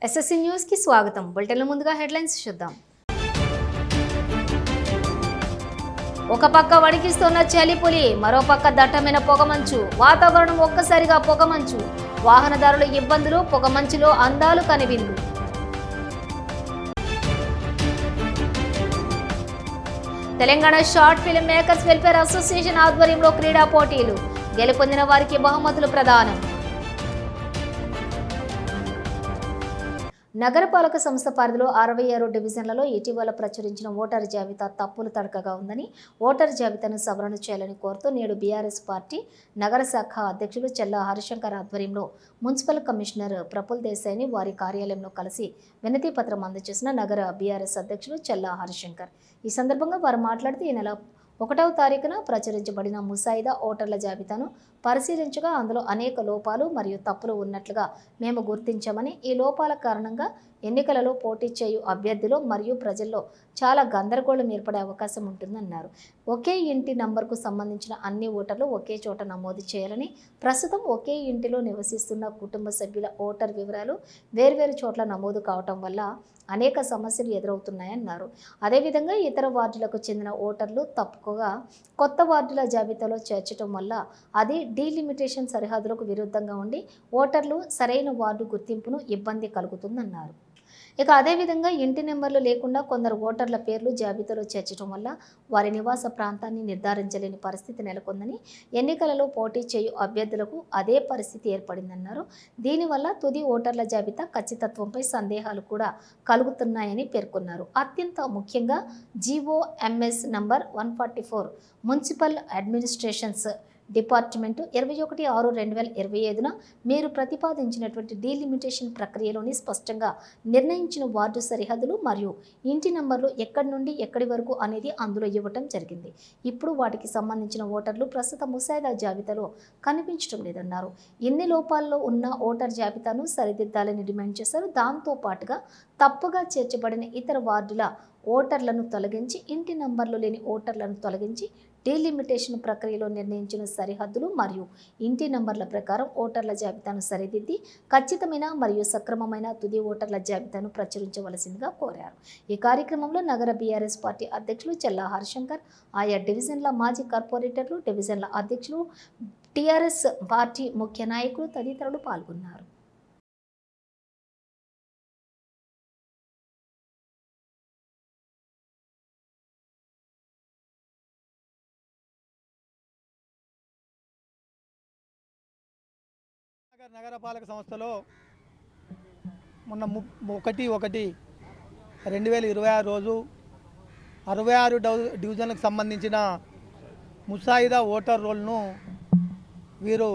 SSC news కి స్వాగతం. బులెటిన్ల ముందుగా హెడ్లైన్స్ చూద్దాం. ఒక పక్క వణికిస్తున్న చలిపులి, మరో పక్క దట్టమైన పొగమంచు. వాతావరణం ఒక్కసారిగా పొగమంచు. వాహనదారుల ఇబ్బందులు, పొగమంచులో అందాలు కనివిందు. Telangana short film makers welfare association ఆధ్వర్యంలో క్రీడా పోటీలు. గెలుపొందిన వారికి బహుమతులు ప్రదానం. నగరపాలక సంస్థ పరిధిలో 66 డివిజన్లలో ఇటీవల ప్రచురించిన ఓటరు జాబితా తప్పులు తడకగా ఉందని, ఓటరు జాబితాను సవరణ చేయాలని కోరుతూ నేడు బీఆర్ఎస్ పార్టీ నగర శాఖ అధ్యక్షులు చెల్లా హరిశంకర్ ఆధ్వర్యంలో మున్సిపల్ కమిషనర్ ప్రఫుల్ దేశాయ్ని వారి కార్యాలయంలో కలిసి వినతి పత్రం అందజేసిన నగర బీఆర్ఎస్ అధ్యక్షులు చెల్లా హరిశంకర్. ఈ సందర్భంగా వారు మాట్లాడుతూ ఈ నెల 1వ తారీఖున ప్రచురించబడిన ముసాయిదా ఓటర్ల జాబితాను పరిశీలించగా అందులో అనేక లోపాలు మరియు తప్పులు ఉన్నట్లుగా మేము గుర్తించామని, ఈ లోపాల కారణంగా ఎన్నికలలో పోటీ చేయు అభ్యర్థులు మరియు ప్రజల్లో చాలా గందరగోళం ఏర్పడే అవకాశం ఉంటుందన్నారు. ఒకే ఇంటి నంబర్కు సంబంధించిన అన్ని ఓటర్లు ఒకే చోట నమోదు చేయాలని, ప్రస్తుతం ఒకే ఇంటిలో నివసిస్తున్న కుటుంబ సభ్యుల ఓటర్ వివరాలు వేర్వేరు చోట్ల నమోదు కావటం వల్ల అనేక సమస్యలు ఎదురవుతున్నాయన్నారు. అదేవిధంగా ఇతర వార్డులకు చెందిన ఓటర్లు తప్పుగా కొత్త వార్డుల జాబితాలో చేర్చడం వల్ల అది డీలిమిటేషన్ సరిహద్దులకు విరుద్ధంగా ఉండి ఓటర్లు సరైన వార్డు గుర్తింపును ఇబ్బంది కలుగుతుందన్నారు. ఇక అదేవిధంగా ఇంటి నెంబర్లు లేకుండా కొందరు ఓటర్ల పేర్లు జాబితాలో చేర్చడం వల్ల వారి నివాస ప్రాంతాన్ని నిర్ధారించలేని పరిస్థితి నెలకొందని, ఎన్నికలలో పోటీ చేయు అభ్యర్థులకు అదే పరిస్థితి ఏర్పడిందన్నారు. దీనివల్ల తుది ఓటర్ల జాబితా ఖచ్చితత్వంపై సందేహాలు కూడా కలుగుతున్నాయని పేర్కొన్నారు. అత్యంత ముఖ్యంగా GOMS number 144 municipal administrations department 21/6/2025న మీరు ప్రతిపాదించినటువంటి డీలిమిటేషన్ ప్రక్రియలోని స్పష్టంగా నిర్ణయించిన వార్డు సరిహద్దులు మరియు ఇంటి నంబర్లు ఎక్కడి నుండి ఎక్కడి వరకు అనేది అందులో ఇవ్వటం జరిగింది. ఇప్పుడు వాటికి సంబంధించిన ఓటర్లు ప్రస్తుత ముసాయిదా జాబితాలో కనిపించడం లేదన్నారు. ఇన్ని లోపాల్లో ఉన్న ఓటర్ జాబితాను సరిదిద్దాలని డిమాండ్ చేశారు. దాంతో పాటుగా తప్పుగా చేర్చబడిన ఇతర వార్డుల ఓటర్లను తొలగించి, ఇంటి నంబర్లు లేని ఓటర్లను తొలగించి డీలిమిటేషన్ ప్రక్రియలో నిర్ణయించిన సరిహద్దులు మరియు ఇంటి నంబర్ల ప్రకారం ఓటర్ల జాబితాను సరిదిద్ది ఖచ్చితమైన మరియు సక్రమమైన తుది ఓటర్ల జాబితాను ప్రచురించవలసిందిగా కోరారు. ఈ కార్యక్రమంలో నగర బీఆర్ఎస్ పార్టీ అధ్యక్షులు చెల్లా హరిశంకర్, ఆయా డివిజన్ల మాజీ కార్పొరేటర్లు, డివిజన్ల అధ్యక్షులు, టీఆర్ఎస్ పార్టీ ముఖ్య నాయకులు తదితరులు పాల్గొన్నారు. నగరపాలక సంస్థలో మొన్న 1/1/2026 రోజు 66 డివిజన్లకు సంబంధించిన ముసాయిదా ఓటర్ రోల్ను వీరు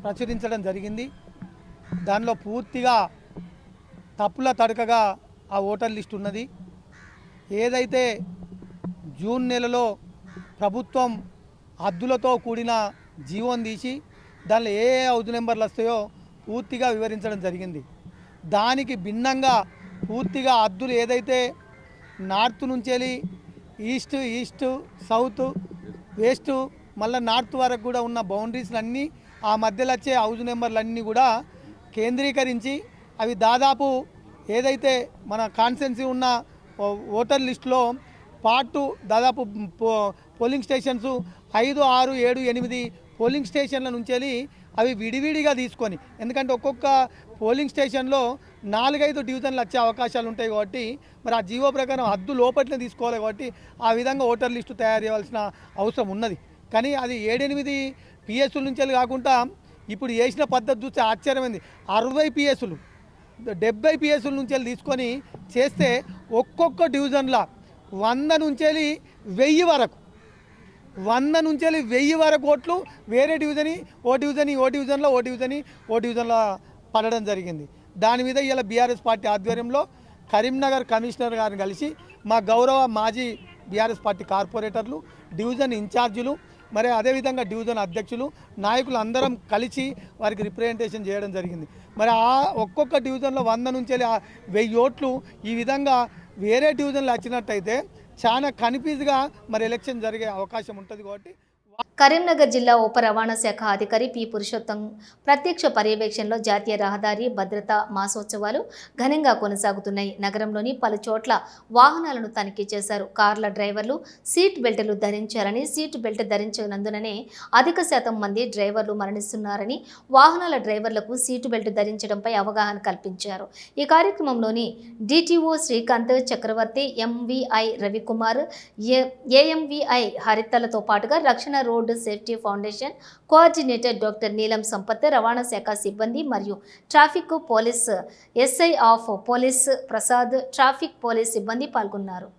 ప్రచురించడం జరిగింది. దానిలో పూర్తిగా తప్పుల తడకగా ఆ ఓటర్ లిస్ట్ ఉన్నది. ఏదైతే జూన్ నెలలో ప్రభుత్వం హద్దులతో కూడిన జీవోని తీసి దానిలో ఏ హౌస్ నెంబర్లు వస్తాయో పూర్తిగా వివరించడం జరిగింది. దానికి భిన్నంగా పూర్తిగా హద్దులు ఏదైతే నార్త్ నుంచి వెళ్ళి ఈస్ట్ సౌత్ వెస్ట్ మళ్ళీ నార్త్ వరకు కూడా ఉన్న బౌండరీస్లన్నీ ఆ మధ్యలో వచ్చే హౌస్ నెంబర్లన్నీ కూడా కేంద్రీకరించి అవి దాదాపు ఏదైతే మన కాన్స్టిట్యున్సీ ఉన్న ఓటర్ లిస్టులో పార్ట్ దాదాపు పోలింగ్ స్టేషన్స్ 5, 6, 7, 8 పోలింగ్ స్టేషన్ల నుంచి వెళ్ళి అవి విడివిడిగా తీసుకొని, ఎందుకంటే ఒక్కొక్క పోలింగ్ స్టేషన్లో 4-5 డివిజన్లు వచ్చే అవకాశాలు ఉంటాయి కాబట్టి మరి ఆ జీవో ప్రకారం హద్దు లోపట్లే తీసుకోవాలి కాబట్టి ఆ విధంగా ఓటర్ లిస్టు తయారు చేయాల్సిన అవసరం ఉన్నది. కానీ అది 7-8 పిఎస్ల నుంచి వెళ్ళి కాకుండా ఇప్పుడు వేసిన పద్ధతి చూస్తే ఆశ్చర్యమైంది. 60 పిఎస్లు 70 పిఎస్ల నుంచి వెళ్ళి తీసుకొని చేస్తే ఒక్కొక్క డివిజన్లో 100 నుంచి వెళ్ళి 1000 వరకు 100 నుంచి వెళ్ళి 1000 వరకు ఓట్లు వేరే ఓ డివిజన్లో పడడం జరిగింది. దాని మీద ఇలా బీఆర్ఎస్ పార్టీ ఆధ్వర్యంలో కరీంనగర్ కమిషనర్ గారిని కలిసి మా గౌరవ మాజీ బీఆర్ఎస్ పార్టీ కార్పొరేటర్లు, డివిజన్ ఇన్ఛార్జీలు, మరి అదేవిధంగా డివిజన్ అధ్యక్షులు, నాయకులు అందరం కలిసి వారికి రిప్రజెంటేషన్ చేయడం జరిగింది. మరి ఆ ఒక్కొక్క డివిజన్లో 100 నుంచి వెళ్ళి 1000 ఓట్లు ఈ విధంగా వేరే డివిజన్లు వచ్చినట్టయితే చాలా కన్ఫ్యూజ్గా మరి ఎలక్షన్ జరిగే అవకాశం ఉంటుంది కాబట్టి కరీంనగర్ జిల్లా ఉప రవాణా శాఖ అధికారి పి పురుషోత్తం ప్రత్యక్ష పర్యవేక్షణలో జాతీయ రహదారి భద్రతా మాసోత్సవాలు ఘనంగా కొనసాగుతున్నాయి. నగరంలోని పలు చోట్ల వాహనాలను తనిఖీ చేశారు. కార్ల డ్రైవర్లు సీట్ బెల్టులు ధరించారని, సీట్ బెల్ట్ ధరించినందుననే అధిక శాతం మంది డ్రైవర్లు మరణిస్తున్నారని, వాహనాల డ్రైవర్లకు సీటు బెల్ట్ ధరించడంపై అవగాహన కల్పించారు. ఈ కార్యక్రమంలోని DTO Srikanth Chakravarthi, MVI Ravikumar, AMVI హరితలతో పాటుగా Rakshana road safety foundation coordinator doctor Neelam Sampath, రవాణా శాఖ సిబ్బంది మరియు traffic police SI of police Prasad, traffic police సిబ్బంది పాల్గొన్నారు.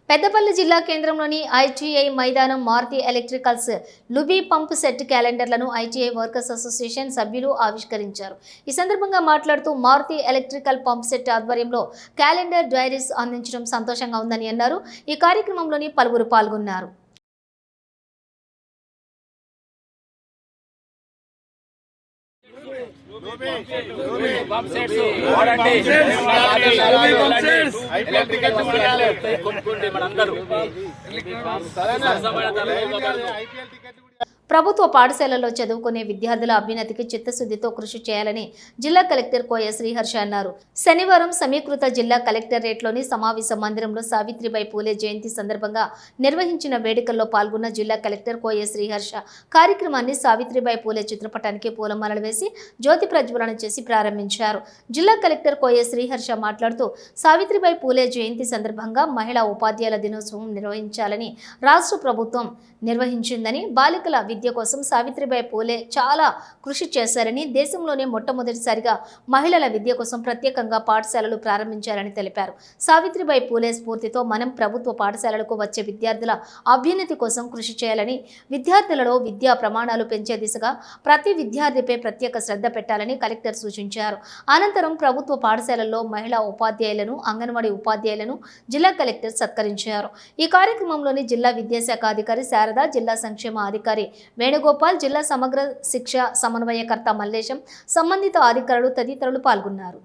పెద్దపల్లి జిల్లా కేంద్రంలోని ఐటీఐ మైదానం Maruthi electricals Lubi pump set క్యాలెండర్లను ఐటీఐ వర్కర్స్ అసోసియేషన్ సభ్యులు ఆవిష్కరించారు. ఈ సందర్భంగా మాట్లాడుతూ మారుతి ఎలక్ట్రికల్ పంప్ సెట్ ఆధ్వర్యంలో క్యాలెండర్ డైరీస్ అందించడం సంతోషంగా ఉందని అన్నారు. ఈ కార్యక్రమంలోని పలువురు పాల్గొన్నారు. ప్రభుత్వ పాఠశాలల్లో చదువుకునే విద్యార్థుల అభ్యున్నతికి చిత్తశుద్ధితో కృషి చేయాలని జిల్లా కలెక్టర్ కోయ శ్రీహర్ష అన్నారు. శనివారం సమీకృత జిల్లా కలెక్టరేట్లోని సమావేశ మందిరంలో సావిత్రిబాయి పూలే జయంతి సందర్భంగా నిర్వహించిన వేడుకల్లో పాల్గొన్న జిల్లా కలెక్టర్ కోయ శ్రీహర్ష కార్యక్రమాన్ని సావిత్రిబాయి పూలే చిత్రపటానికి పూలమాలలు వేసి జ్యోతి ప్రజ్వలన చేసి ప్రారంభించారు. జిల్లా కలెక్టర్ కోయ శ్రీహర్ష మాట్లాడుతూ సావిత్రిబాయి పూలే జయంతి సందర్భంగా మహిళా ఉపాధ్యాయుల దినోత్సవం నిర్వహించాలని రాష్ట్ర ప్రభుత్వం నిర్వహించిందని, బాలికల విద్య కోసం సావిత్రిబాయి పూలే చాలా కృషి చేశారని, దేశంలోనే మొట్టమొదటిసారిగా మహిళల విద్య కోసం ప్రత్యేకంగా పాఠశాలలు ప్రారంభించారని తెలిపారు. సావిత్రిబాయి పూలే స్ఫూర్తితో మనం ప్రభుత్వ పాఠశాలలకు వచ్చే విద్యార్థుల అభ్యున్నతి కోసం కృషి చేయాలని, విద్యార్థులలో విద్యా ప్రమాణాలు పెంచే దిశగా ప్రతి విద్యార్థిపై ప్రత్యేక శ్రద్ధ పెట్టాలని కలెక్టర్ సూచించారు. అనంతరం ప్రభుత్వ పాఠశాలల్లో మహిళా ఉపాధ్యాయులను, అంగన్వాడీ ఉపాధ్యాయులను జిల్లా కలెక్టర్ సత్కరించారు. ఈ కార్యక్రమంలోని జిల్లా విద్యాశాఖ అధికారి శారద, జిల్లా సంక్షేమ అధికారి వేణుగోపాల్, జిల్లా సమగ్ర శిక్ష సమన్వయకర్త మల్లేశం, సంబంధిత అధికారులు తదితరులు పాల్గొన్నారు.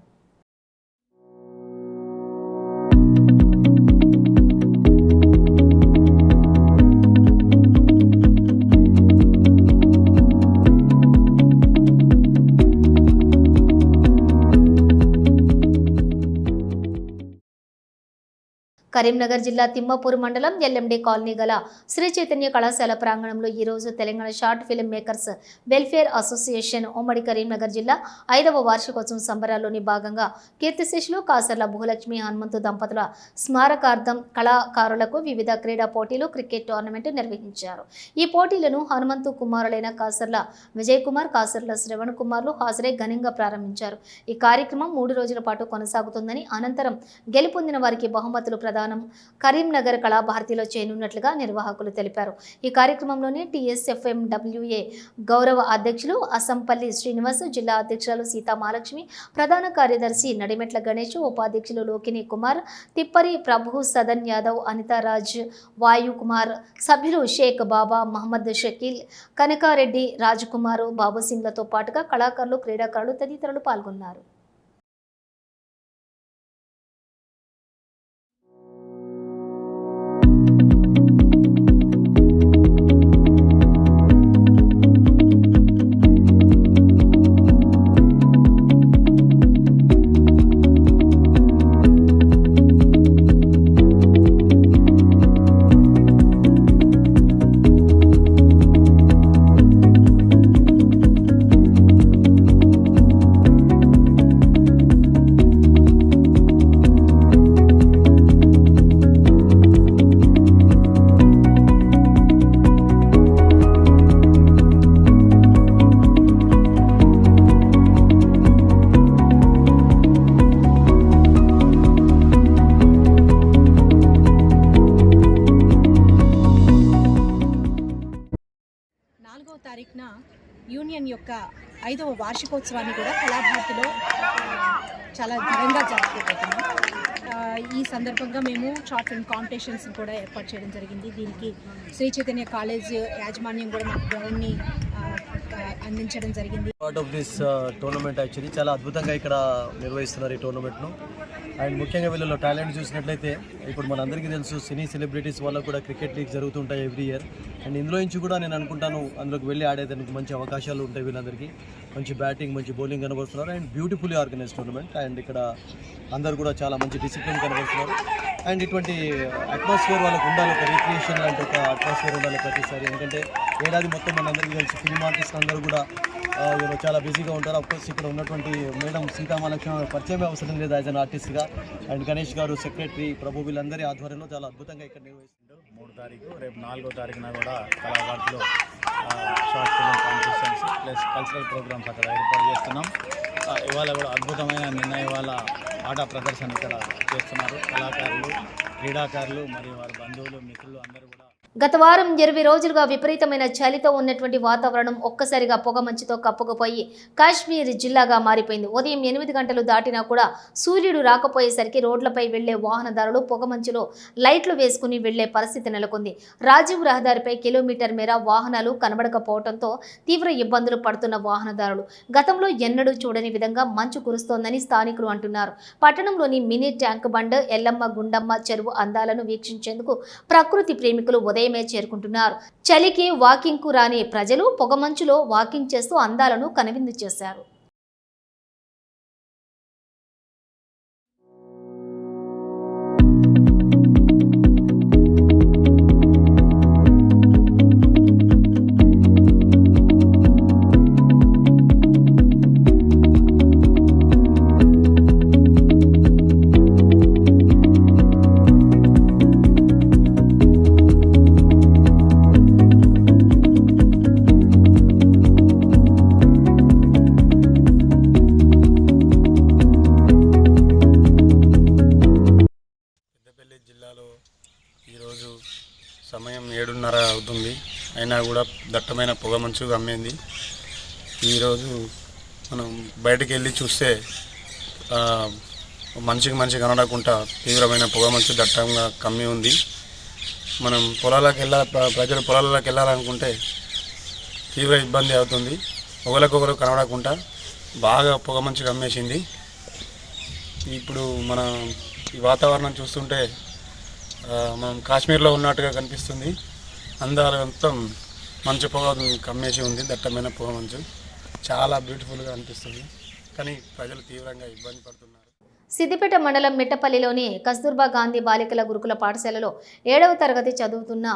కరీంనగర్ జిల్లా తిమ్మపూర్ మండలం ఎల్ఎండి కాలనీ గల శ్రీ చైతన్య కళాశాల ప్రాంగణంలో ఈరోజు Telangana short film makers welfare association ఉమ్మడి కరీంనగర్ జిల్లా 5వ వార్షికోత్సవం సంబరాల్లోని భాగంగా కీర్తిశేషులు కాసర్ల భూలక్ష్మి హనుమంతు దంపతుల స్మారకార్థం కళాకారులకు వివిధ క్రీడా పోటీలు, క్రికెట్ టోర్నమెంట్ నిర్వహించారు. ఈ పోటీలను హనుమంతు కుమారులైన కాసర్ల విజయ్ కుమార్, కాసర్ల శ్రవణ్ కుమార్లు హాజరై ఘనంగా ప్రారంభించారు. ఈ కార్యక్రమం 3 రోజుల పాటు కొనసాగుతుందని, అనంతరం గెలుపొందిన వారికి బహుమతులు ప్రదానం కరీంనగర్ కళాభారతిలో చేయనున్నట్లుగా నిర్వాహకులు తెలిపారు. ఈ కార్యక్రమంలోని టీఎస్ఎఫ్ఎండబ్ల్యూఏ గౌరవ అధ్యక్షులు అసంపల్లి శ్రీనివాస్, జిల్లా అధ్యక్షులు సీతామహాలక్ష్మి, ప్రధాన కార్యదర్శి నడిమెట్ల గణేష్, ఉపాధ్యక్షులు లోకిని కుమార్, తిప్పరి ప్రభు, సదన్ యాదవ్, అనితారాజ్, వాయు కుమార్, సభ్యులు షేక్ బాబా, మహమ్మద్ షకీల్, కనకారెడ్డి, రాజకుమారు, బాబుసింగ్లతో పాటుగా కళాకారులు, క్రీడాకారులు తదితరులు పాల్గొన్నారు. తారీఖున యూనియన్ యొక్క 5వ వార్షికోత్సవాన్ని కూడా కళాభారతిలో చాలా ఘనంగా జరుపుకుంటున్నాం. ఈ సందర్భంగా మేము షార్ట్ ఫిల్మ్ కాంపిటీషన్స్ కూడా ఏర్పాటు చేయడం జరిగింది. దీనికి శ్రీ చైతన్య కాలేజ్ యాజమాన్యం కూడా మాకు గ్రౌండ్ని అందించడం జరిగింది. Part of this tournament actually చాలా అద్భుతంగా ఇక్కడ నిర్వహిస్తున్నారు ఈ టోర్నమెంట్ను. అండ్ ముఖ్యంగా వీళ్ళలో టాలెంట్ చూసినట్లయితే ఇప్పుడు మనందరికీ తెలుసు సినీ సెలబ్రిటీస్ వాళ్ళకు కూడా క్రికెట్ లీగ్ జరుగుతుంటాయి ఎవ్రీ ఇయర్. అండ్ ఇందులో నుంచి కూడా నేను అనుకుంటాను అందులోకి వెళ్ళి ఆడేదానికి మంచి అవకాశాలు ఉంటాయి. వీళ్ళందరికీ మంచి బ్యాటింగ్ మంచి బౌలింగ్ కనబడుతున్నారు. And beautifully organise tournament. And ఇక్కడ అందరు కూడా చాలా మంచి డిసిప్లిన్ కనబడుతున్నారు. అండ్ ఇటువంటి అట్మాస్ఫియర్ వాళ్ళకు ఉండాలి, ఒక రిక్రియేషన్ లాంటి ఒక అట్మాస్ఫియర్ ఉండాలి ప్రతిసారి. ఎందుకంటే ఏడాది మొత్తం మనందరికీ తెలిసి ఫిల్మ్ ఆర్టిస్ట్ అందరూ కూడా చాలా బిజీగా ఉంటారు. అఫ్కోర్స్ ఇక్కడ ఉన్నటువంటి మేడం సీతామహాలక్ష్మి పరిచయమే అవసరం లేదు యాజ్ అన్ ఆర్టిస్ట్గా. అండ్ గణేష్ గారు సెక్రటరీ ప్రభు వీళ్ళందరి ఆధ్వర్యంలో చాలా అద్భుతంగా ఇక్కడ నిర్వహిస్తుంటారు. 3 తారీఖు రేపు 4వ తారీఖున కూడా కళాభారతిలో short film competitions plus cultural programmes అక్కడ ఏర్పాటు చేస్తున్నాం. ఇవాళ కూడా అద్భుతమైన నిన్న ఇవాళ ఆట ప్రదర్శన ఇక్కడ చేస్తున్నారు కళాకారులు, క్రీడాకారులు మరియు వారి బంధువులు, మిత్రులు అందరూ కూడా. గత వారం 20 రోజులుగా విపరీతమైన చలితో ఉన్నటువంటి వాతావరణం ఒక్కసారిగా పొగమంచుతో కప్పుకుపోయి కాశ్మీర్ జిల్లాగా మారిపోయింది. ఉదయం 8 గంటలు దాటినా కూడా సూర్యుడు రాకపోయేసరికి రోడ్లపై వెళ్లే వాహనదారులు పొగమంచులో లైట్లు వేసుకుని వెళ్లే పరిస్థితి నెలకొంది. రాజీవ్ రహదారిపై కిలోమీటర్ మేర వాహనాలు కనబడకపోవడంతో తీవ్ర ఇబ్బందులు పడుతున్న వాహనదారులు గతంలో ఎన్నడూ చూడని విధంగా మంచు కురుస్తోందని స్థానికులు అంటున్నారు. పట్టణంలోని mini tank bund, Yellamma Gundamma చెరువు అందాలను వీక్షించేందుకు ప్రకృతి ప్రేమికులు ఉదయమే చేరుకుంటున్నారు. చలికి వాకింగ్ కు రాని ప్రజలు పొగమంచులో వాకింగ్ చేస్తూ అందాలను కనువిందు చేశారు. సమయం 7:30 అవుతుంది. అయినా కూడా దట్టమైన పొగమంచు కమ్మింది. ఈరోజు మనం బయటికి వెళ్ళి చూస్తే మనిషికి కనడకుండా తీవ్రమైన పొగమంచు దట్టంగా కమ్మి ఉంది. మనం ప్రజలు పొలాలకు వెళ్ళాలనుకుంటే తీవ్ర ఇబ్బంది అవుతుంది. ఒకరికొకరు కనబడకుండా బాగా పొగమంచు కమ్మేసింది. ఇప్పుడు మన ఈ వాతావరణం చూస్తుంటే మనం కాశ్మీర్లో ఉన్నట్టుగా కనిపిస్తుంది. అందాలు మొత్తం మంచు పొగ కమ్మేసి ఉంది. దట్టమైన పొగ మంచు చాలా బ్యూటిఫుల్గా అనిపిస్తుంది. కానీ ప్రజలు తీవ్రంగా ఇబ్బంది పడుతున్నారు. సిద్దిపేట మండలం మిట్టపల్లిలోని కస్తూర్బా గాంధీ బాలికల గురుకుల పాఠశాలలో 7వ తరగతి చదువుతున్న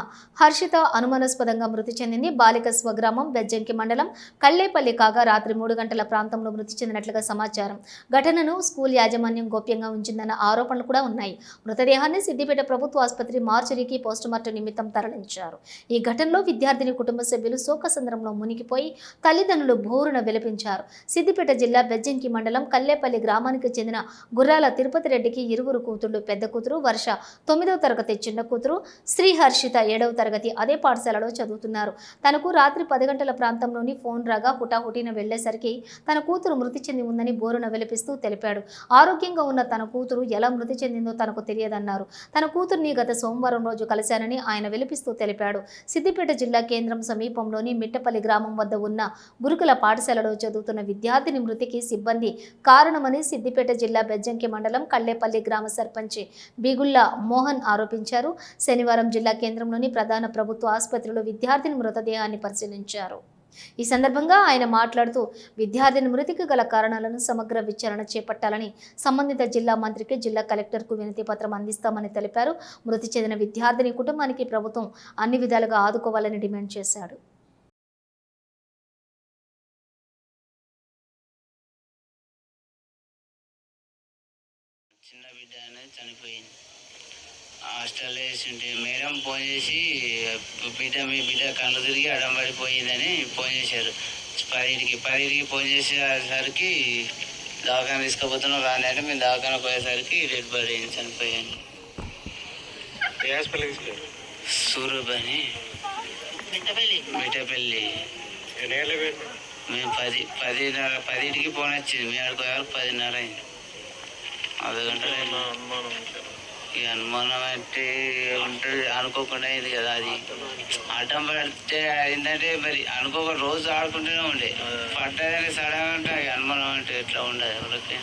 హర్షిత అనుమానాస్పదంగా మృతి చెందింది. బాలిక స్వగ్రామం బెజ్జంకి మండలం కల్లేపల్లి కాగా రాత్రి 3 గంటల ప్రాంతంలో మృతి చెందినట్లుగా సమాచారం. ఘటనను స్కూల్ యాజమాన్యం గోప్యంగా ఉంచిందన్న ఆరోపణలు కూడా ఉన్నాయి. మృతదేహాన్ని సిద్దిపేట ప్రభుత్వ ఆసుపత్రి మార్చురీకి పోస్టుమార్టం నిమిత్తం తరలించారు. ఈ ఘటనలో విద్యార్థిని కుటుంబ సభ్యులు శోకసంద్రంలో మునిగిపోయి తల్లిదండ్రులు బోరున విలపించారు. సిద్దిపేట జిల్లా బెజ్జంకి మండలం కల్లేపల్లి గ్రామానికి చెందిన గుర్రాల తిరుపతి రెడ్డికి 2 కూతుళ్లు. పెద్ద కూతురు వర్ష 9వ తరగతి, చిన్న కూతురు శ్రీ హర్షిత 7వ తరగతి అదే పాఠశాలలో చదువుతున్నారు. తనకు రాత్రి 10 గంటల ప్రాంతంలోని ఫోన్ రాగా హుటాహుటిన వెళ్లేసరికి తన కూతురు మృతి చెంది ఉందని బోరున విలపిస్తూ తెలిపాడు. ఆరోగ్యంగా ఉన్న తన కూతురు ఎలా మృతి చెందిందో తనకు తెలియదన్నారు. తన కూతుర్ని గత సోమవారం రోజు కలిశానని ఆయన విలపిస్తూ తెలిపాడు. సిద్దిపేట జిల్లా కేంద్రం సమీపంలోని మిట్టపల్లి గ్రామం వద్ద ఉన్న గురుకుల పాఠశాలలో చదువుతున్న విద్యార్థిని మృతికి సిబ్బంది కారణమని సిద్దిపేట జిల్లా బెజ్జంకి మండలం కల్లేపల్లి గ్రామ సర్పంచ్ బిగుళ్ల మోహన్ ఆరోపించారు. శనివారం జిల్లా కేంద్రంలోని ప్రధాన ప్రభుత్వ ఆసుపత్రిలో విద్యార్థిని మృతదేహాన్ని పరిశీలించారు. ఈ సందర్భంగా ఆయన మాట్లాడుతూ విద్యార్థిని మృతికి గల కారణాలను సమగ్ర విచారణ చేపట్టాలని సంబంధిత జిల్లా మంత్రికి, జిల్లా కలెక్టర్కు వినతి పత్రం అందిస్తామని తెలిపారు. మృతి చెందిన విద్యార్థిని కుటుంబానికి ప్రభుత్వం అన్ని విధాలుగా ఆదుకోవాలని డిమాండ్ చేశాడు. చిన్న బిడ్డ అనేది చనిపోయింది. హాస్టల్లో వేసింటే మేడం ఫోన్ చేసి మీ బిడ్డ కళ్ళు తిరిగి అడం పడిపోయిందని ఫోన్ చేశారు. 10కి ఫోన్ చేసేసరికి దవాఖాన తీసుకుపోతున్నాం రాని అంటే మేము దవాఖాన పోయేసరికి డెడ్ బాడీ అయింది, చనిపోయాను. సూరూప్ అని మిట్టపల్లి. మేము 10కి ఫోన్ వచ్చింది. మేము ఆడుకోవాలి 10:30 అయింది. అర్ధగంటలో ఇక అనుమానం అంటే ఉంటుంది, అనుకోకుండా అయింది కదా. అది అడ్డం పడితే ఏంటంటే మరి అనుకోకుండా రోజు ఆడుకుంటూనే ఉండే పడ్డదని సడన్ అంటే అనుమానం అంటే ఎట్లా ఉండదు ఎవరికి.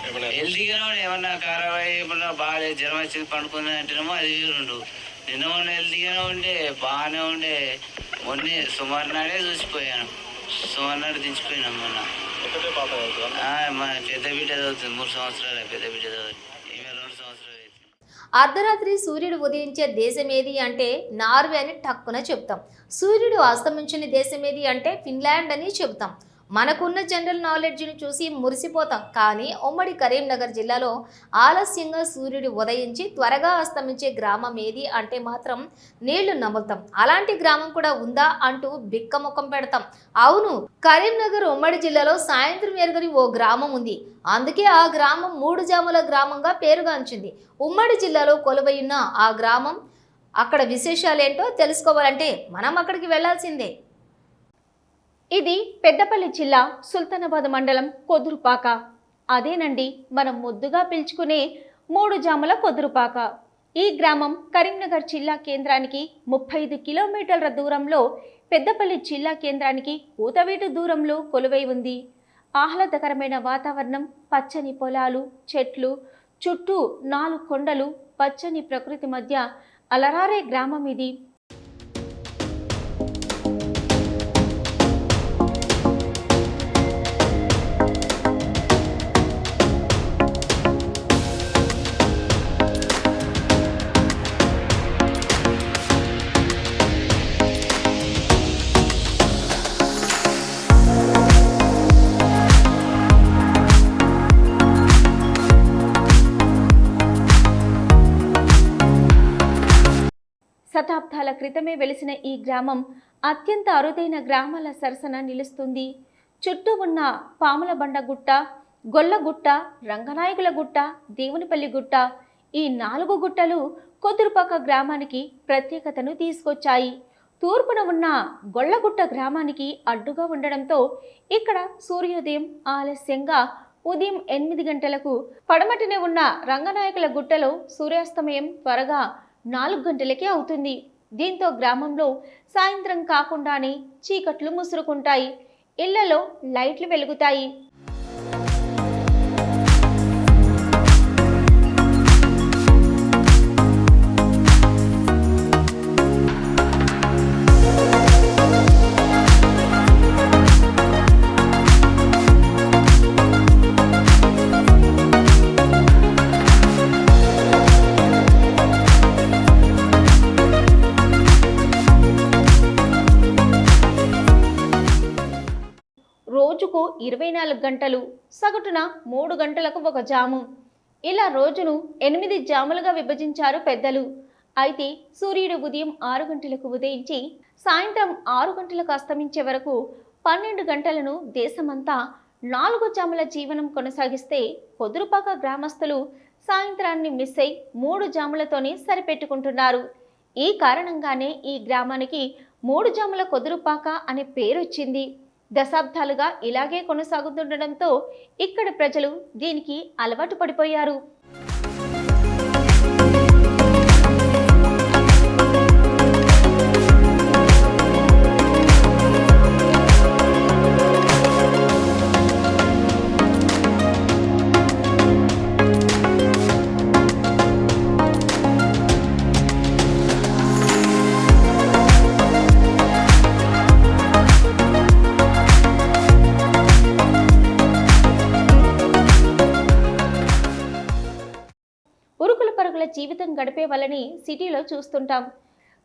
హెల్తీగానే ఉండే. ఏమన్నా ఖరాబ్ అయ్యి ఏమన్నా బాగా జ్వరం వచ్చింది పండుకుంది అంటేనేమో అది వేరుండు. నిన్న మొన్న హెల్తీగానే ఉండే, బాగానే ఉండే. మొన్న సుమారు నాడే చూసిపోయాను. సుమారు నాడు దించిపోయినాం మొన్న. మా పెద్ద బిడ్డ చదువుతుంది, 3 సంవత్సరాలు. పెద్ద బిడ్డ చదువుతుంది, ఈమె 2 సంవత్సరాలు అవుతుంది. అర్ధరాత్రి సూర్యుడు ఉదయించే దేశం ఏది అంటే నార్వే అని టక్కున చెప్తాం. సూర్యుడు అస్తమించిన దేశం ఏది అంటే ఫిన్లాండ్ అని చెబుతాం. మనకున్న జనరల్ నాలెడ్జ్ని చూసి మురిసిపోతాం. కానీ ఉమ్మడి కరీంనగర్ జిల్లాలో ఆలస్యంగా సూర్యుడు ఉదయించి త్వరగా అస్తమించే గ్రామం ఏది అంటే మాత్రం నీళ్లు నములుతాం. అలాంటి గ్రామం కూడా ఉందా అంటూ బిక్కముఖం పెడతాం. అవును, కరీంనగర్ ఉమ్మడి జిల్లాలో సాయంత్రం ఎరుగని ఓ గ్రామం ఉంది. అందుకే ఆ గ్రామం 3 జాముల గ్రామంగా పేరుగాంచింది. ఉమ్మడి జిల్లాలో కొలువైన ఆ గ్రామం, అక్కడ విశేషాలేంటో తెలుసుకోవాలంటే మనం అక్కడికి వెళ్లాల్సిందే. ఇది పెద్దపల్లి జిల్లా సుల్తానాబాద్ మండలం కొదురుపాక. అదేనండి మనం ముద్దుగా పిలుచుకునే 3 జాముల కొదురుపాక. ఈ గ్రామం కరీంనగర్ జిల్లా కేంద్రానికి 35 కిలోమీటర్ల దూరంలో, పెద్దపల్లి జిల్లా కేంద్రానికి ఊతవీటు దూరంలో కొలువై ఉంది. ఆహ్లాదకరమైన వాతావరణం, పచ్చని పొలాలు, చెట్లు, చుట్టూ 4 కొండలు, పచ్చని ప్రకృతి మధ్య అలరారే గ్రామం ఇది. శతాబ్దాల క్రితమే వెలిసిన ఈ గ్రామం అత్యంత అరుదైన గ్రామాల సరసన నిలుస్తుంది. చుట్టూ ఉన్న పాముల బండ గుట్ట, గొల్లగుట్ట, రంగనాయకుల గుట్ట, దేవునిపల్లి గుట్ట, ఈ 4 గుట్టలు కొదురుపాక గ్రామానికి ప్రత్యేకతను తీసుకొచ్చాయి. తూర్పున ఉన్న గొల్లగుట్ట గ్రామానికి అడ్డుగా ఉండడంతో ఇక్కడ సూర్యోదయం ఆలస్యంగా ఉదయం 8 గంటలకు, పడమటినే ఉన్న రంగనాయకుల గుట్టలో సూర్యాస్తమయం త్వరగా 4 గంటలకే అవుతుంది. దీంతో గ్రామంలో సాయంత్రం కాకుండానే చీకట్లు ముసురుకుంటాయి. ఇళ్లలో లైట్లు వెలుగుతాయి. రోజుకు 24 గంటలు, సగటున 3 గంటలకు ఒక జాము. ఇలా రోజును 8 జాములుగా విభజించారు పెద్దలు. అయితే సూర్యుడు ఉదయం 6 గంటలకు ఉదయించి సాయంత్రం 6 గంటలకు అస్తమించే వరకు 12 గంటలను దేశమంతా 4 జాముల జీవనం కొనసాగిస్తే, కొదురుపాక గ్రామస్తులు సాయంత్రాన్ని మిస్ అయి 3 జాములతోనే సరిపెట్టుకుంటున్నారు. ఈ కారణంగానే ఈ గ్రామానికి 3 జాముల కొదురుపాక అనే పేరు వచ్చింది. దశాబ్దాలుగా ఇలాగే కొనసాగుతుండడంతో ఇక్కడ ప్రజలు దీనికి అలవాటు పడిపోయారు. జీవితం గడిపే వాళ్ళని సిటీలో చూస్తుంటాం.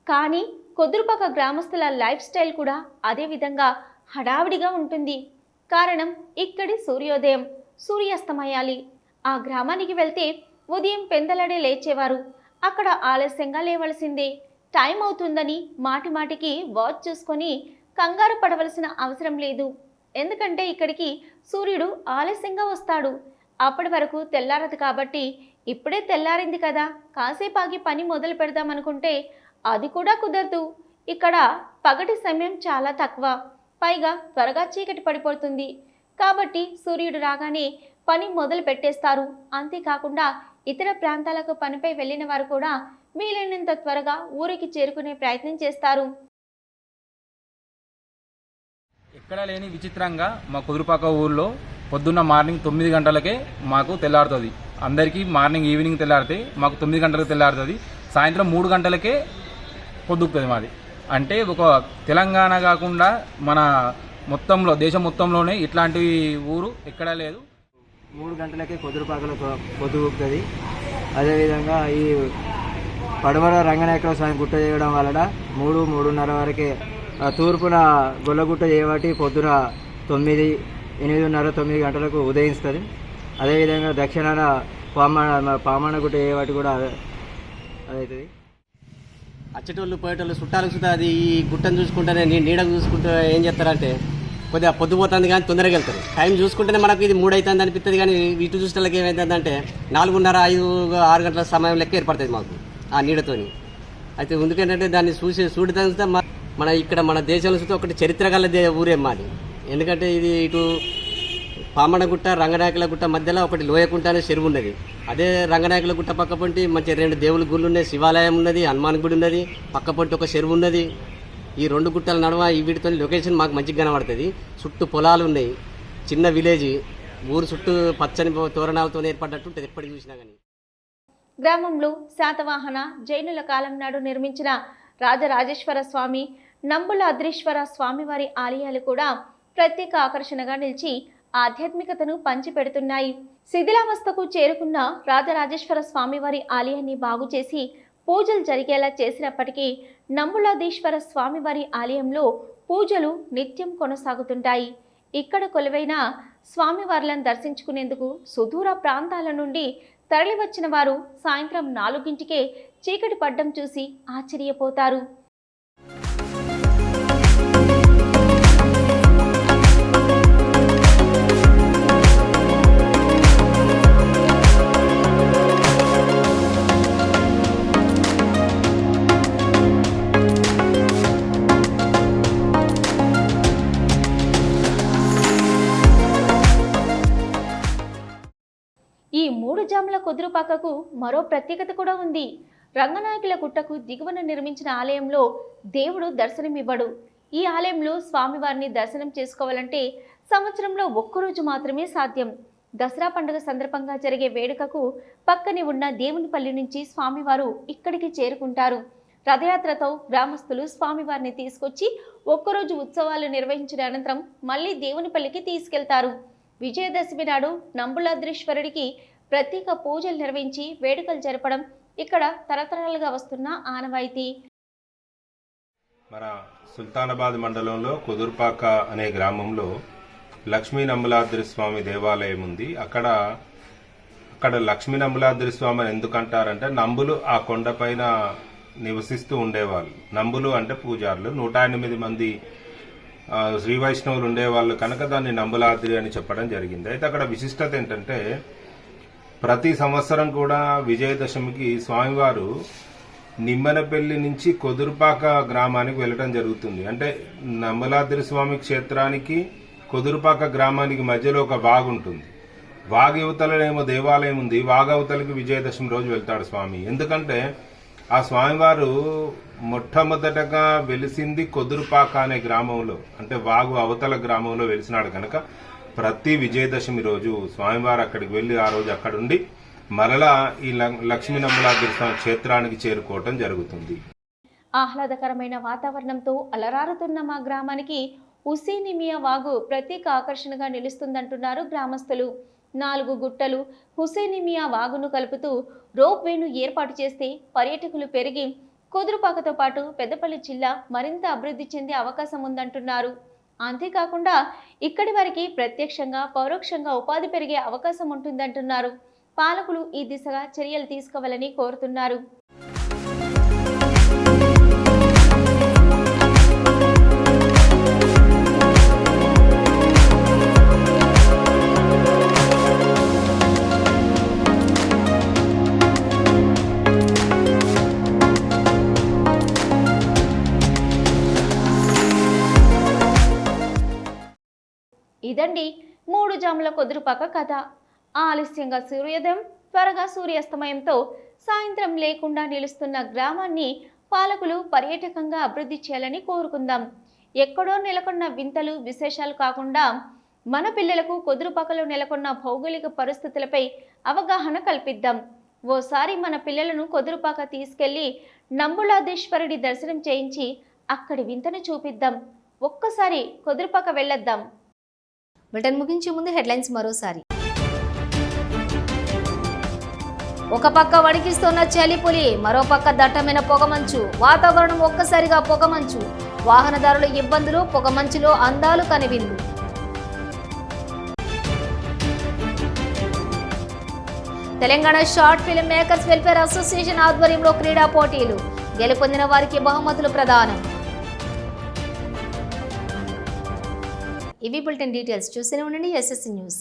కానీ కొదురుపాక గ్రామస్తుల లైఫ్ స్టైల్ కూడా అదే విధంగా హడావిడిగా ఉంటుంది. కారణం ఇక్కడి సూర్యోదయం, సూర్యాస్తమయాలి. ఆ గ్రామానికి వెళ్తే ఉదయం పెందలడే లేచేవారు. అక్కడ ఆలస్యంగా లేవలసిందే. టైం అవుతుందని మాటి మాటికి వాచ్ చూసుకొని కంగారు పడవలసిన అవసరం లేదు. ఎందుకంటే ఇక్కడికి సూర్యుడు ఆలస్యంగా వస్తాడు. అప్పటి వరకు తెల్లారదు కాబట్టి ఇప్పుడే తెల్లారింది కదా, కాసేపు ఆగి పని మొదలు పెడదామనుకుంటే అది కూడా కుదరదు. ఇక్కడ పగటి సమయం చాలా తక్కువ, పైగా త్వరగా చీకటి పడిపోతుంది. కాబట్టి సూర్యుడు రాగానే పని మొదలు పెట్టేస్తారు. అంతేకాకుండా ఇతర ప్రాంతాలకు పనిపై వెళ్ళిన వారు కూడా వీలైనంత త్వరగా ఊరికి చేరుకునే ప్రయత్నం చేస్తారు. ఎక్కడా లేని విచిత్రంగా మా కుదురుపాక ఊర్లో పొద్దున్న మార్నింగ్ 9 గంటలకే మాకు తెల్లారుతుంది. అందరికీ మార్నింగ్ ఈవినింగ్ తెల్లారితే మాకు 9 గంటలకు తెల్లారుతుంది. సాయంత్రం 3 గంటలకే పొద్దుకుతుంది మాది. అంటే ఒక తెలంగాణ కాకుండా మన మొత్తంలో దేశం మొత్తంలోనే ఇట్లాంటి ఊరు ఎక్కడా లేదు. 3 గంటలకే కొదురుపాకలో పొద్దుగుతుంది. అదేవిధంగా ఈ పడమర రంగనాయకుల స్వామి గుట్ట చేయడం వలన 3-3:30 వరకే తూర్పున గొల్లగుట్ట చేయబట్టి పొద్దున 8:30-9 గంటలకు ఉదయిస్తుంది. అదేవిధంగా దక్షిణాన పామణ గుట్ట చేయబట్టి కూడా అదవుతుంది. వచ్చేటోళ్ళు పోయేటోళ్ళు చుట్టాలకు సుతా అది ఈ గుట్టను చూసుకుంటేనే నీడకు చూసుకుంటే ఏం చేస్తారంటే కొద్దిగా పొద్దుపోతుంది కానీ తొందరగా వెళ్తారు. టైం చూసుకుంటేనే మనకు ఇది 3 అవుతుంది అనిపిస్తుంది, కానీ ఇటు చూసేటోళ్ళకి ఏమవుతుందంటే 4:30-5-6 గంటల సమయం లెక్క ఏర్పడుతుంది మాకు ఆ నీడతోని. అయితే ఎందుకంటే దాన్ని చూడటంతా మన దేశంలో చూస్తే ఒకటి చరిత్ర గల ఊరే మాది. ఎందుకంటే ఇది ఇటు పామణగుట్ట రంగనాయకుల గుట్ట మధ్యలో ఒకటి లోయకుంట అనే చెరువు ఉన్నది. అదే రంగనాయకుల గుట్ట పక్క పొంటి మంచి 2 దేవుళ్ళ గుళ్ళు ఉన్నాయి, శివాలయం ఉన్నది, హనుమాన్ గుడి ఉన్నది, పక్క పొంటి ఒక చెరువు ఉన్నది. ఈ 2 గుట్టల నడుమ ఈ వీటితో లొకేషన్ మాకు మంచిగా కనబడుతుంది. చుట్టూ పొలాలు ఉన్నాయి, చిన్న విలేజ్, ఊరు చుట్టూ పచ్చని తోరణాలతో ఏర్పడ్డట్టు ఉంటుంది ఎప్పటికి చూసినా కానీ. గ్రామంలో శాతవాహన జైనుల కాలం నాడు నిర్మించిన రాజరాజేశ్వర స్వామి, నంబుల అద్రీశ్వర స్వామివారి ఆలయాలు కూడా ప్రత్యేక ఆకర్షణగా నిలిచి ఆధ్యాత్మికతను పంచిపెడుతున్నాయి. శిథిలావస్థకు చేరుకున్న రాజరాజేశ్వర స్వామివారి ఆలయాన్ని బాగు చేసి పూజలు జరిగేలా చేసినప్పటికీ నంబులాధీశ్వర స్వామివారి ఆలయంలో పూజలు నిత్యం కొనసాగుతుంటాయి. ఇక్కడ కొలువైన స్వామివార్లను దర్శించుకునేందుకు సుదూర ప్రాంతాల నుండి తరలివచ్చిన వారు సాయంత్రం 4ంటికే చీకటి పడ్డం చూసి ఆశ్చర్యపోతారు. ఈ 3 జాముల కుదురుపాకకు మరో ప్రత్యేకత కూడా ఉంది. రంగనాయకుల గుట్టకు దిగువన నిర్మించిన ఆలయంలో దేవుడు దర్శనమివ్వడు. ఈ ఆలయంలో స్వామివారిని దర్శనం చేసుకోవాలంటే సంవత్సరంలో ఒక్కరోజు మాత్రమే సాధ్యం. దసరా పండుగ సందర్భంగా జరిగే వేడుకకు పక్కనే ఉన్న దేవునిపల్లి నుంచి స్వామివారు ఇక్కడికి చేరుకుంటారు. రథయాత్రతో గ్రామస్తులు స్వామివారిని తీసుకొచ్చి ఒక్కరోజు ఉత్సవాలు నిర్వహించిన అనంతరం మళ్ళీ దేవునిపల్లికి తీసుకెళ్తారు. విజయదశమి నాడు నంబులాద్రీశ్వరుడికి ప్రత్యేక పూజలు నిర్వహించి వేడుకలు జరపడం ఇక్కడ తరతరాలుగా వస్తున్న ఆనవాయితీ. మన సుల్తానాబాద్ మండలంలో కుదుర్పాక అనే గ్రామంలో లక్ష్మీ నంబులాద్రి స్వామి దేవాలయం ఉంది. అక్కడ లక్ష్మీ నంబులాద్రి స్వామి అని ఎందుకంటారంటే నంబులు ఆ కొండపైన నివసిస్తూ ఉండేవాళ్ళు. నంబులు అంటే పూజారులు, 108 మంది శ్రీ వైష్ణవులు ఉండేవాళ్ళు కనుక దాన్ని నంబులాద్రి అని చెప్పడం జరిగింది. అయితే అక్కడ విశిష్టత ఏంటంటే ప్రతి సంవత్సరం కూడా విజయదశమికి స్వామివారు నిమ్మనపల్లి నుంచి కుదురుపాక గ్రామానికి వెళ్ళడం జరుగుతుంది. అంటే నంబులాద్రి స్వామి క్షేత్రానికి కుదురుపాక గ్రామానికి మధ్యలో ఒక వాగు ఉంటుంది. వాగు యువతలనేమో దేవాలయం ఉంది, వాగవతలకి విజయదశమి రోజు వెళ్తాడు స్వామి. ఎందుకంటే ఆ స్వామివారు మొట్టమొదటగా వెలిసింది కుదురుపాక అనే గ్రామంలో, అంటే వాగు అవతల గ్రామంలో వెలిసినాడు కనుక ప్రతి విజయదశమి రోజు స్వామివారు అక్కడికి వెళ్లి ఆ రోజు అక్కడుండి మరలా ఈ లక్ష్మీ నంబులాద్రి స్వామి క్షేత్రానికి చేరుకోవటం జరుగుతుంది. ఆహ్లాదకరమైన వాతావరణంతో అలరారుతున్న మా గ్రామానికి హుసేనిమియా వాగు ప్రత్యేక ఆకర్షణగా నిలుస్తుందంటున్నారు గ్రామస్తులు. 4 గుట్టలు హుసేనిమియా వాగును కలుపుతూ రోప్ వేను ఏర్పాటు చేస్తే పర్యాటకులు పెరిగి కుదురుపాకతో పాటు పెద్దపల్లి జిల్లా మరింత అభివృద్ధి చెందే అవకాశం ఉందంటున్నారు. అంతేకాకుండా ఇక్కడి వారికి ప్రత్యక్షంగా పరోక్షంగా ఉపాధి పెరిగే అవకాశం ఉంటుందంటున్నారు. పాలకులు ఈ దిశగా చర్యలు తీసుకోవాలని కోరుతున్నారు. ఇదండి 3 జాముల కుదురుపాక కథ. ఆలస్యంగా సూర్యోదయం, త్వరగా సూర్యాస్తమయంతో సాయంత్రం లేకుండా నిలుస్తున్న గ్రామాన్ని పాలకులు పర్యాటకంగా అభివృద్ధి చేయాలని కోరుకుందాం. ఎక్కడో నెలకొన్న వింతలు విశేషాలు కాకుండా మన పిల్లలకు కొదురుపాకలో నెలకొన్న భౌగోళిక పరిస్థితులపై అవగాహన కల్పిద్దాం. ఓసారి మన పిల్లలను కొదురుపాక తీసుకెళ్లి నంబులాదేశ్వరుడి దర్శనం చేయించి అక్కడి వింతను చూపిద్దాం. ఒక్కసారి కొదురుపాక వెళ్ళొద్దాం. బులెటిన్ ముగించే ముందు హెడ్లైన్స్ మరోసారి. ఒక పక్క వణికిస్తున్న చలిపులి, మరో పక్క దట్టమైన పొగమంచు. వాతావరణం ఒక్కసారిగా పొగమంచు. వాహనదారుల ఇబ్బందులు, పొగమంచులో అందాలు కనివిందు. Telangana short film makers welfare association ఆధ్వర్యంలో క్రీడా పోటీలు. గెలుపొందిన వారికి బహుమతులు ప్రదానం. ఇవి బులెటిన్ డీటెయిల్స్. చూస్తూనే ఉండండి SSC న్యూస్.